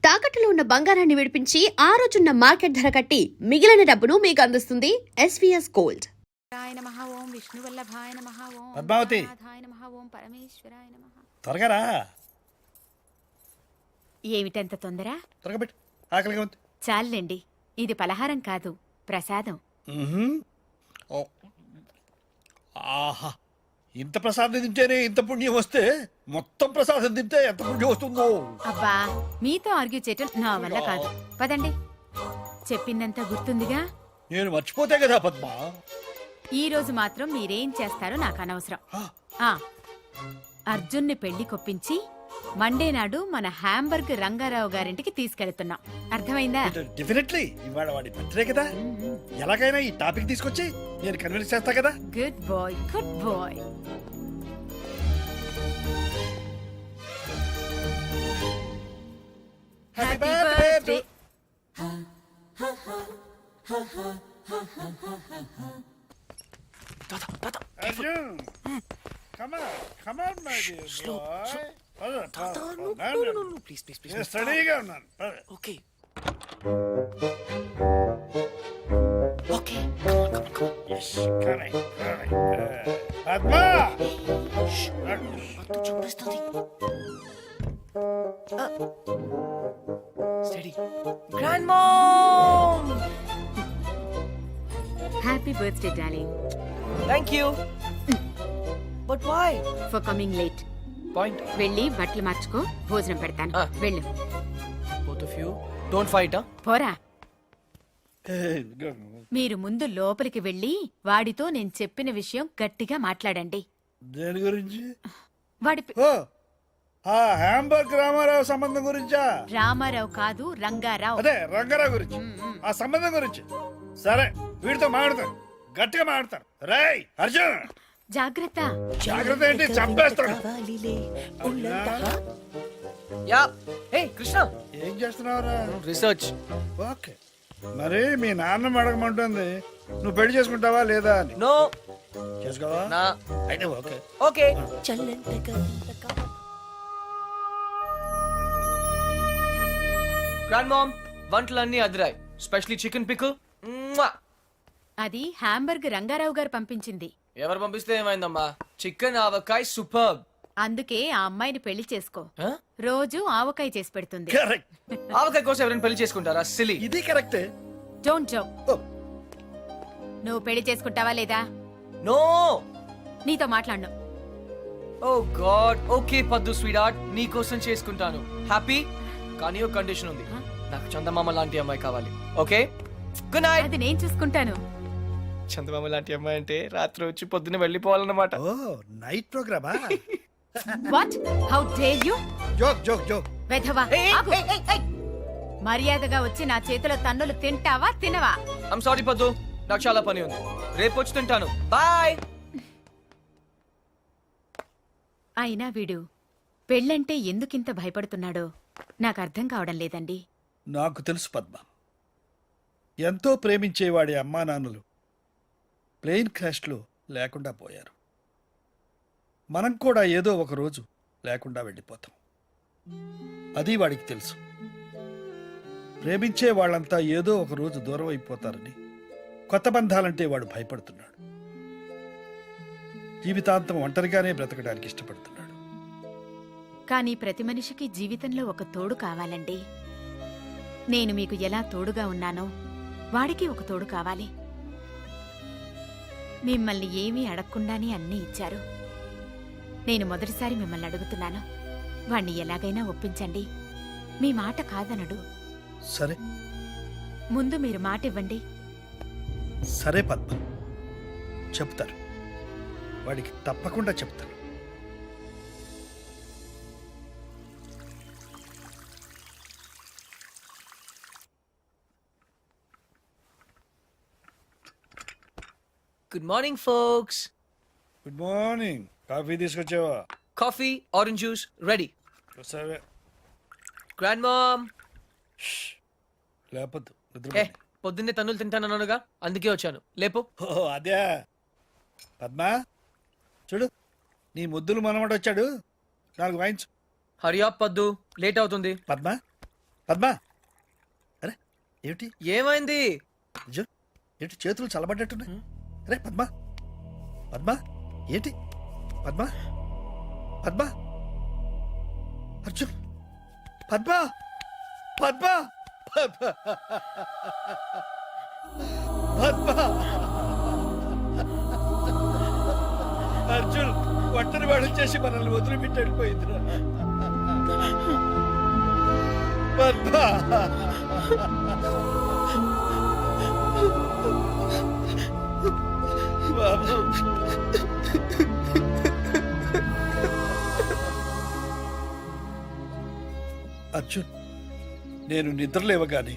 తాకట్టులో ఉన్న బంగారాన్ని విడిపించి ఆ రోజున్న మార్కెట్ ధర కట్టి మిగిలిన డబ్బును మీకు అందిస్తుంది ఎస్వీఎస్ గోల్డ్. ఓం విష్ణువల్లభాయ నమః ఓం పద్మావతి నాథాయ నమః ఓం పరమేశ్వరాయ నమః. త్వరగా రా. ఏమిటంత తొందర? త్వరగా పెట్టు, ఆకలిగా ఉంది. చాలండి, ఇది పలహారం కాదు, ప్రసాదం. ఓ. ఆహా, ఇంత ప్రసాదం తింటేనే ఇంత పుణ్యం వస్తే మొత్తం ప్రసాదం తింటే ఎంత పుణ్యం వస్తుందో. అబ్బా, మీతో ఆర్గ్యూ చేయటం నా వల్ల కాదు. పదండి, చెప్పిందంతా గుర్తుందిగా. నేను మర్చిపోతే కదా పద్మ. ఈ రోజు మాత్రం మీరేం చేస్తారో నాకు అనవసరం. ఆ అర్జున్ని పెళ్లి కొప్పించి మండే నాడు మన హ్యాంబర్గ్ రంగారావు గారింటికి తీసుకెళ్తున్నాం. అర్థమైందా? డెఫినెట్లీ ఇవాళ వాడి బర్త్డే కదా, ఎలాగైనా ఈ టాపిక్ తీసుకొచ్చి నేను కన్విన్స్ చేస్తా కదా. Good boy, good boy. Happy birthday. Arjun, come on, come on, my dear boy. Please. నేను స్టడీగా ఉన్నాను. Okay. Yes, correct. Padma, Steady. Grandmom! Happy birthday darling. Thank you. But why? For coming late. Point. వెళ్ళి బట్టలు మార్చుకో, భోజనం పెడతాను. వెళ్ళు. Both of you, don't fight, huh? పోరా. మీరు ముందు లోపలికి వెళ్ళి వాడితో నేను చెప్పిన విషయం గట్టిగా మాట్లాడండి. దేని గురించి? వాడి ఓ, ఆ హ్యాంబర్గ్ రామారావు సంబంధం గురించా? రామారావు కాదు, రంగారావు. అదే రంగారావు గురించి, ఆ సంబంధం గురించి. సరే, వీడితో మాట్లాడతాను, గట్టిగా మాట్లాడతాను. రేయ్ అర్జున్, జాగ్రత్త. జాగ్రత్త ఏంటి, చంపేస్తాడు. Yeah. Hey, Krishna. ఏం చేస్తున్నావురా? Research. ఓకే, మరి మీ నాన్న అడగమంటుంది, నువ్వు పెళ్లి చేసుకుంటావా లేదా అని. No. చేసుకోవా? Nah. అయితే ఓకే. Okay. Grandmom, వంటలన్నీ అదిరాయి. Specially chicken pickle. అది హ్యాంబర్గ్ రంగారావు గారు పంపించింది. ఎవరు పంపిస్తే ఏమైందమ్మా? చికెన్ ఆవకాయ సూపర్. అందుకే ఆ అమ్మాయిని పెళ్లి చేసుకో. రోజు ఆవకాయ చేసి పెడుతుంది. కరెక్ట్. ఆవకాయ కోసం ఎవరైనా పెళ్లి చేసుకుంటారా? సిలీ. ఇది కరెక్టే. Don't joke. నువ్వు పెళ్లి చేసుకుంటావా లేదా? నో. నీతో మాట్లాడను. ఓ గాడ్. ఓకే పద్దు స్వీట్ హార్ట్, నీ కోసం చేసుకుంటాను. హ్యాపీ? కానీ ఒక కండిషన్ ఉంది. నాకు చందమామ లాంటి అమ్మాయి కావాలి. Okay, good night. అది నేను చూసుకుంటాను. చందమామ లాంటి అమ్మాయి అంటే రాత్రి వచ్చి పొద్దున్న వెళ్ళిపోవాలన్నమాట. ఓ, నైట్ ప్రోగ్రామా? What? How dare you? Joke joke joke. వెధవా, ఆగు. మర్యాదగా వచ్చి నా చేతిలో తన్నులు తింటావా తినవా? ఐమ్ సారీ పద్దు, నాకు చాలా పని ఉంది. రేపు వచ్చి తింటాను. బాయ్. అయినా వీడు పెళ్ళంటే ఎందుకింత భయపడుతున్నాడో నాకు అర్థం కావడం లేదండి. నాకు తెలుసు పద్మ, ఎంతో ప్రేమించేవాడి అమ్మా నాన్నలు ప్లేన్ క్రాష్లో లేకుండా పోయారు. మనం కూడా ఏదో ఒక రోజు లేకుండా వెళ్ళిపోతాం. అది వాడికి తెలుసు. ప్రేమించే వాళ్ళంతా ఏదో ఒక రోజు దూరం అయిపోతారని కొత్త బంధాలంటే వాడు భయపడుతున్నాడు. జీవితాంతం ఒంటరిగానే బ్రతకడానికి ఇష్టపడుతున్నాడు. కానీ ప్రతి మనిషికి జీవితంలో ఒక తోడు కావాలండి. నేను మీకు ఎలా తోడుగా ఉన్నానో వాడికి ఒక తోడు కావాలి. మిమ్మల్ని ఏమీ అడగకుండానే అన్నీ ఇచ్చారు. నేను మొదటిసారి మిమ్మల్ని అడుగుతున్నాను, వాణ్ణి ఎలాగైనా ఒప్పించండి. మీ మాట కాదనడు. సరే, ముందు మీరు మాట ఇవ్వండి. సరే పద్మ, చెప్తారు. వాడికి తప్పకుండా చెప్తాను. Good morning folks. Good morning. Coffee తీసుకొచ్చావా? Coffee, orange juice ready. సరే. Grandmom. లేపొద్దు, పొద్దున్నే తన్నులు తింటానన్నానుగా, అందుకే వచ్చాను. లేపు. ఓ అదే. పద్మ చూడు, నీ ముద్దులు మనవడు వచ్చాడు, నాకు వాయించు. హరియా పద్దు, లేట్ అవుతుంది. పద్మ పద్మా అరే ఏమిటి ఏమైంది? అర్జున్ ఏంటి చేతులు చల్లబడ్డట్టున్నాయి అరే పద్మా పద్మా ఏంటి పద్మా పద్మా అర్జున్ పద్మా పద్మా పద్మా పద్మా అర్జున్ ఒంటరి వాడు చేసి మనల్ని వదిలిపెట్టి వెళ్ళిపోయిందిరా పద్మా బాబు అర్జున్ నేను నిద్రలేవగానే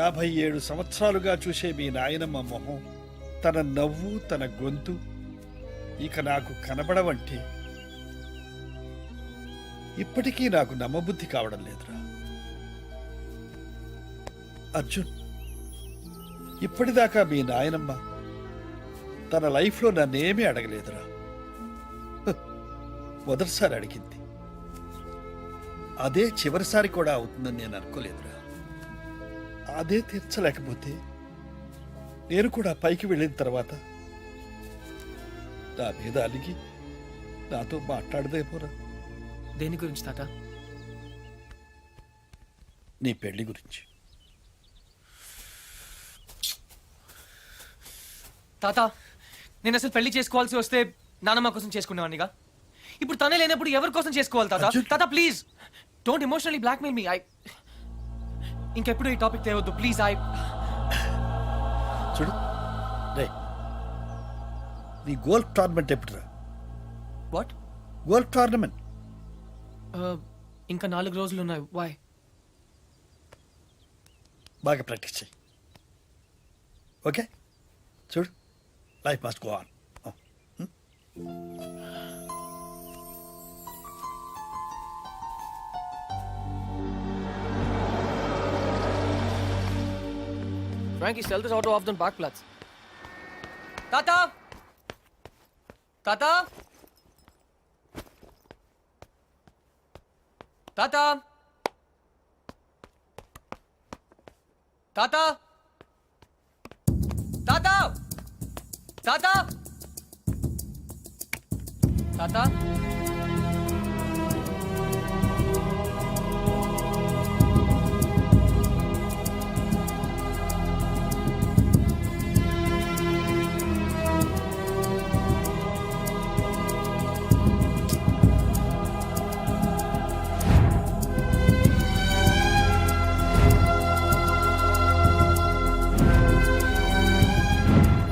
57 సంవత్సరాలుగా చూసే మీ నాయనమ్మ మొహం, తన నవ్వు, తన గొంతు ఇక నాకు కనబడవంటే ఇప్పటికీ నాకు నమ్మబుద్ధి కావడం లేదురా అర్జున్. ఇప్పటిదాకా మీ నాయనమ్మ తన లైఫ్లో నన్నేమీ అడగలేదురా. మొదటిసారి అడిగింది, అదే చివరిసారి కూడా అవుతుందని నేను అనుకోలేదురా. అదే తీర్చలేకపోతే నేను కూడా పైకి వెళ్ళిన తర్వాత నా మీద అలిగి నాతో మాట్లాడదేమోరా. దేని గురించి తాత? నీ పెళ్లి గురించి. తాత, నేను అసలు పెళ్లి చేసుకోవాల్సి వస్తే నానమ్మ కోసం చేసుకునేవాడినిగా. ఇప్పుడు తనే లేనప్పుడు ఎవరి కోసం చేసుకోవాలి తాత? అర్జున్! తాత please don't emotionally blackmail me. ఇంకెప్పుడు ఈ టాపిక్ తేవద్దు ప్లీజ్. చూడు రే, నీ గోల్ఫ్ టోర్నమెంట్ ఎప్పుడురా? వాట్? గోల్ఫ్ టోర్నమెంట్ ఇంకా 4 రోజులు ఉన్నాయి. వై? బాగా ప్రాక్టీస్ చేయి. ఓకే చూడు, life must go on. Frankie, sell this auto off the parkplatz. Tata! Tata! Tata! Tata! Tata! Tata! Tata!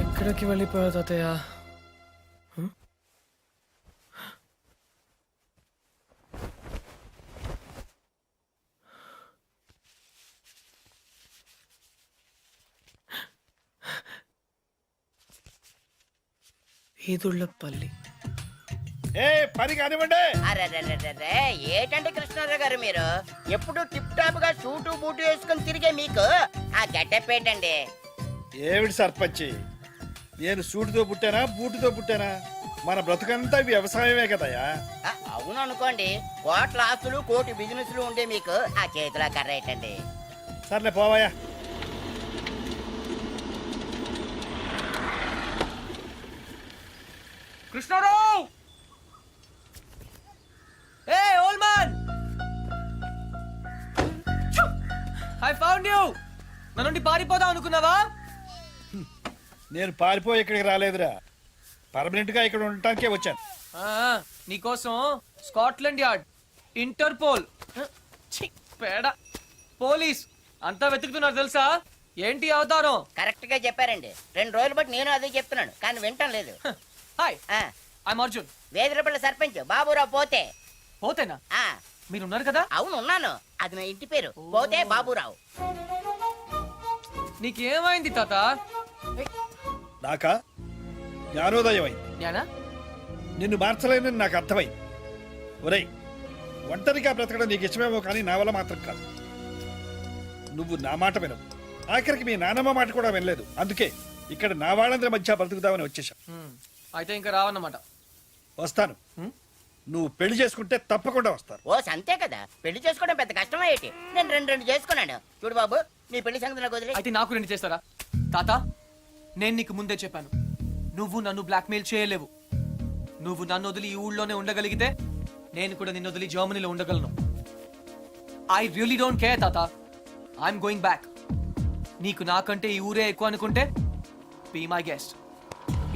ఎక్కడికి వెళ్ళిపోయా తాతయ్య? ఈదుళ్ళపల్లి. ఏ పని కానివ్వండి. అరెరెరెరెరే, ఏటండి కృష్ణారావు గారు మీరు ఎప్పుడు టిప్ టాప్ గా సూటు బూటు వేసుకుని తిరిగే మీకు ఆ గడ్డప్ ఏంటండి? ఏమిటి సర్పంచి, నేను సూటితో పుట్టానా బూటుతో పుట్టానా? మన బ్రతుకంతా వ్యవసాయమే కదయా. అవును అనుకోండి, కోట్ల ఆస్తులు కోటి బిజినెస్లు ఉండే మీకు ఆ చేతిలో కర్ర ఏంటండి? సర్లే పోవాయా. Krishnarao! Hey old man! I found you! నా నుండి పారిపోదాం అనుకున్నావా? నేను పారిపోయి ఇక్కడికి రాలేదురా, పర్మనెంట్ గా ఇక్కడ ఉండటానికే వచ్చాను. నీకోసం స్కాట్లాండ్ యార్డ్, ఇంటర్పోల్, ఛీ, పేడ, పోలీస్ అంతా వెతుకుతున్నారు తెలుసా? ఏంటి అవతారం? కరెక్ట్ గా చెప్పారండి. 2 రోజులు బట్టి నేను అదే చెప్తున్నాను, కానీ వింటం లేదు. హాయ్, ఆ, ఐఎమ్ అర్జున్. వేదిరపల్లి సర్పంచ్ బాబురావు పోతే. పోతేనా? ఆ, మీరున్నారు కదా? అవును ఉన్నాను. అది నా ఇంటి పేరు, పోతే బాబురావు. నీకేమైంది తాత? నాకా జ్ఞానోదయం అయింది. జ్ఞానా? నిన్ను మార్చలేనని నాకు అర్థమైంది. ఒరేయ్, ఒంటరిగా బ్రతకడం నీకు ఇష్టమేమో కానీ నా వల్ల మాత్రం కాదు. నువ్వు నా మాట వినవు, ఆఖరికి మీ నానమ్మ మాట కూడా వినలేదు. అందుకే ఇక్కడ నా వాళ్ళందరి మధ్య బ్రతుకుదామని వచ్చేసాం. అయితే ఇంకా రావన్నమాట. వస్తాను, నువ్వు పెళ్లి చేసుకుంటే తప్పకుండా వస్తారు. ఓ అంతే కదా, పెళ్లి చేసుకోవడం పెద్ద కష్టమే ఏంటి? నేను రెండు చేసుకున్నాను. చూడు బాబు, నీ పెళ్లి సంగతి నాకు వదిలే. అయితే నాకు 2 చేస్తారా? తాత, నేను నీకు ముందే చెప్పాను, నువ్వు నన్ను బ్లాక్మెయిల్ చేయలేవు. నువ్వు నన్ను వదిలి ఈ ఊళ్ళోనే ఉండగలిగితే నేను కూడా నిన్ను వదిలి జర్మనీలో ఉండగలను. ఐ రియలీ డోంట్ కేర్ తాత, ఐఎమ్ గోయింగ్ బ్యాక్. నీకు నాకంటే ఈ ఊరే ఎక్కువ అనుకుంటే బీ మై గెస్ట్,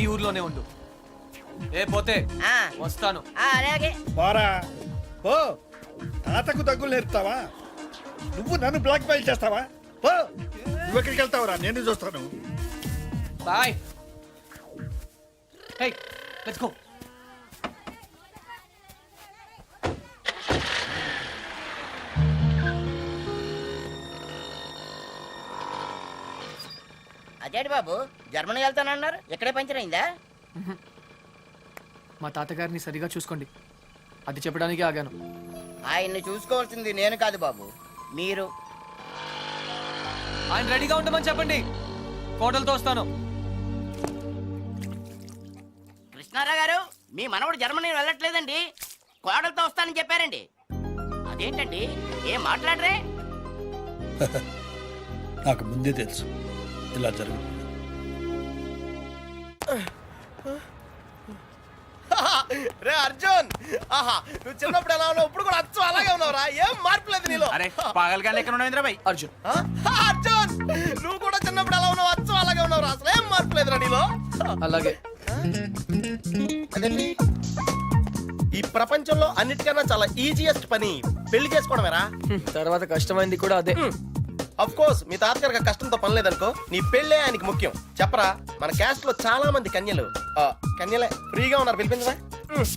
ఈ ఊర్లోనే ఉండు. ఏ పోతే ఆ, వస్తాను. అలాగే. పోరా ఓ, తాతకు దగ్గులు నేర్పుతావా? నువ్వు నన్ను బ్లాక్ మెయిల్ చేస్తావా? ఓ, నువ్వు ఎక్కడికి వెళ్తావురా? నేను చూస్తాను. బాయ్. Hey, let's go. అదేంటి బాబు, జర్మనీ వెళ్తానన్నారు, ఇక్కడే పంచర్ అయిందా? మా తాతగారిని సరిగా చూసుకోండి, అది చెప్పడానికి ఆగాను. ఆయన్ని చూసుకోవాల్సింది నేను కాదు బాబు, మీరు. ఆయన రెడీగా ఉండమని చెప్పండి, కోటలతో వస్తాను. కృష్ణారావు గారు, మీ మనవడు జర్మనీ వెళ్ళట్లేదండి, కోడలతో వస్తానని చెప్పారండి. అదేంటండి, ఏం మాట్లాడరే? నాకు ముందే తెలుసు ఇలా జరుగు. రే అర్జున్, ఆహా, నువ్వు చిన్నప్పుడు ఎలా ఉన్నావు, ఇప్పుడు కూడా అచ్చం అలాగే ఉన్నావురా, ఏం మార్పు లేదు నీలో. అరే పాగల్గానే ఎక్కడ ఉన్నావు ఇంద్రబాయ్? అర్జున్, అర్జున్, నువ్వు కూడా చిన్నప్పుడు ఎలా ఉన్నావు, అచ్చం అలాగే ఉన్నావురా, అసలు ఏం మార్పు లేదురా నీలో. అలాగే. అదేంటి? ఈ ప్రపంచంలో అన్నిటికన్నా చాలా ఈజియెస్ట్ పని పెళ్లి చేసుకోవడమేరా. తర్వాత కష్టమైంది కూడా అదే. అఫ్ కోర్స్ మీ తాతగారికి కష్టంతో పని లేదనుకో, నీ పెళ్ళే ఆయనకి ముఖ్యం. చెప్పరా, మన క్యాస్ట్ లో చాలా మంది కన్యలు కన్యలే ఫ్రీగా ఉన్నారు, పిలిపించరా.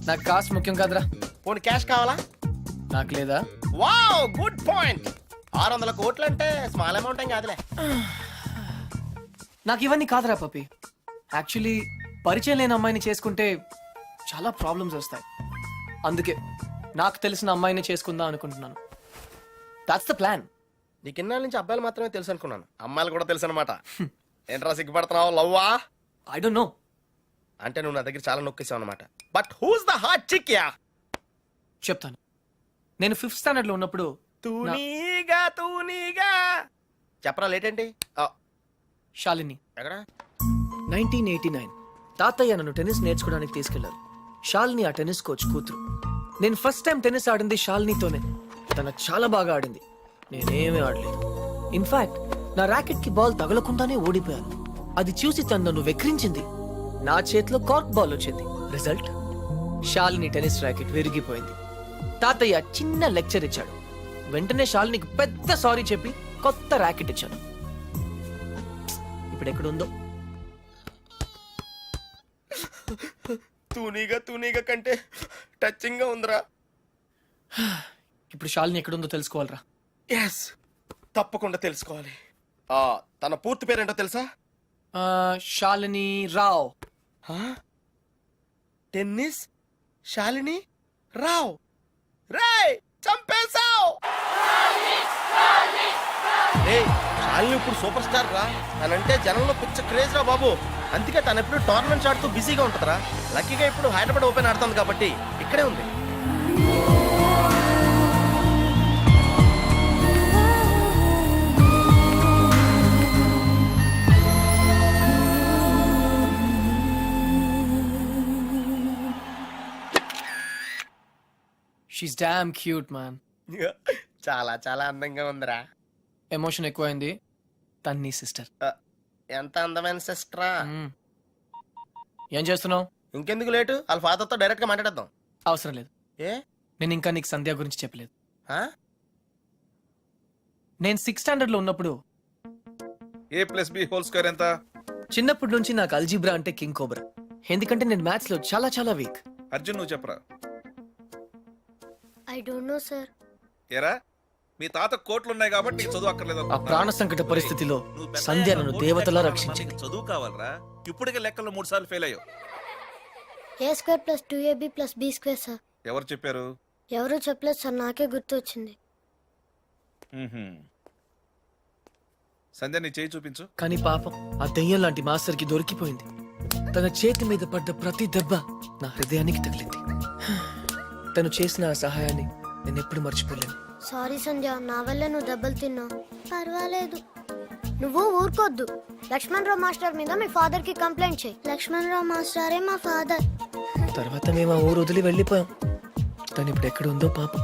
నాకు కాస్ట్ ముఖ్యం కాదురా. పోనీ క్యాష్ కావాలా? నాకు లేదా? Wow, good point. 600 కోట్లు అంటే స్మాల్ అమౌంట్ ఏం కాదులే. నాకు ఇవన్నీ కాదురా పపి. యాక్చువల్లీ పరిచయం లేని అమ్మాయిని చేసుకుంటే చాలా ప్రాబ్లమ్స్ వస్తాయి. అందుకే నాకు తెలిసిన అమ్మాయిని చేసుకుందాం అనుకుంటున్నాను. That's the plan. నీకు ఇన్నాళ్ళ నుంచి అబ్బాయిలు మాత్రమే తెలుసు అనుకున్నాను, అమ్మాయిలు కూడా తెలుసు అనమాట. ఏంట్రా సిగ్గుపడుతున్నావు, లవ్వా? I don't know. అంటే నువ్వు నా దగ్గర చాలా నొక్కేసావు అనమాట. But who's the hot chick yeah? చెప్తాను. నేను 5th స్టాండర్డ్ లో ఉన్నప్పుడు తూనీగా చెప్పరా, లేట్ ఏంటి? శాలిని, ఎక్కడ? 1989 తాతయ్య నన్ను టెన్నిస్ నేర్చుకోవడానికి తీసుకెళ్లారు. శాలిని ఆ టెన్నిస్ కోచ్ కూతురు. నేను ఫస్ట్ టైం టెన్నిస్ ఆడింది శాలినితోనే. తన చాలా బాగా ఆడింది, నేనేమీ ఆడలేదు. ఇన్ఫాక్ట్ నా ర్యాకెట్ కి బాల్ తగలకుండానే ఓడిపోయాను. అది చూసి తను నన్ను వెక్రించింది. నా చేతిలో కార్క్ బాల్ వచ్చింది. రిజల్ట్, శాలిని టెన్నిస్ ర్యాకెట్ విరిగిపోయింది. తాతయ్య చిన్న లెక్చర్ ఇచ్చాడు. వెంటనే శాలినికి పెద్ద సారీ చెప్పి కొత్త ర్యాకెట్ ఇచ్చాను. ఇప్పుడు ఎక్కడుందో. తూనీగా కంటే టచింగ్ గా ఉందిరా. ఇప్పుడు శాలిని ఎక్కడుందో తెలుసుకోవాలరా. ఎస్, తప్పకుండా తెలుసుకోవాలి. తన పూర్తి పేరేంటో తెలుసా? శాలిని రావ్. టెన్నిస్ శాలిని రావ్. రేయ్, చంపేశావ్. శాలిని ఇప్పుడు సూపర్ స్టార్ రా. తనంటే జనంలో పిచ్చ క్రేజ్ రా బాబు. అందుకే తను ఎప్పుడు టోర్నమెంట్స్ ఆడుతూ బిజీగా ఉంటుందిరా. లక్కీగా ఇప్పుడు హైదరాబాద్ ఓపెన్ ఆడుతుంది కాబట్టి ఇక్కడే ఉంది. She's damn cute man. చాలా చాలా అందంగా ఉందిరా. ఎమోషన్ ఎక్కువైంది. తన్ని సిస్టర్. ఎంత అందమైన సిస్టరా. ఏం చేస్తున్నావు? ఇంకెందుకు లేటు, వాళ్ళ ఫాదర్తో డైరెక్ట్ గా మాట్లాడేద్దాం. అవసరం లేదు. ఏ? నేను ఇంకా నీకు సంధ్య గురించి చెప్పలేదు. ఆ? నేను 6th స్టాండర్డ్ లో ఉన్నప్పుడు A+B² ఎంత? చిన్నప్పటి నుంచి నాకు అల్జీబ్రా అంటే కింగ్ కోబ్రా. ఎందుకంటే నేను మ్యాథ్స్ లో చాలా చాలా వీక్. అర్జున్ నువ్వు చెప్పరా. I don't know, sir. ఏరా మీ తాత కోట్లు ఉన్నాయి కాబట్టి నీకు చదువు అక్కర్లేదు ఆ అనుకుంటున్నావా? ప్రాణ సంకట పరిస్థితిలో నువ్వు పెద్ద సంధ్య అయ్యాక నన్ను కోట్లు దేవతలా లెక్కలు రక్షించింది. నీకు చదువు కావాలరా. ఇప్పటికే లెక్కలు 3 సార్లు ఫెయిల్ అయ్యావు. A square plus 2ab plus b square, sir. ఎవరు చెప్పారు? ఎవరూ చెప్పలేదు సార్, నాకే గుర్తు వచ్చింది. సంధ్య నీ చేయి చూపించు. కానీ పాపం ఆ దెయ్యం లాంటి మాస్టర్ కి దొరికిపోయింది. తన చేతి మీద పడ్డ ప్రతి దెబ్బ నా హృదయానికి తగిలింది. తను చేసిన ఆ సహాయాన్ని నేను ఎప్పుడు మర్చిపోలేను. సారీ సంధ్య, నా వల్ల నువ్వు దెబ్బలు తిన్నావు. పర్వాలేదు, నువ్వు ఊరుకోద్దు. లక్ష్మణరావు మాస్టర్ మీద మీ ఫాదర్ కి కంప్లైంట్ చేయి. లక్ష్మణరావు మాస్టరే మా ఫాదర్. తర్వాత మేము ఆ ఊరు వదిలి వెళ్ళిపోయాం. తను ఇప్పుడు ఎక్కడ ఉందో పాపం.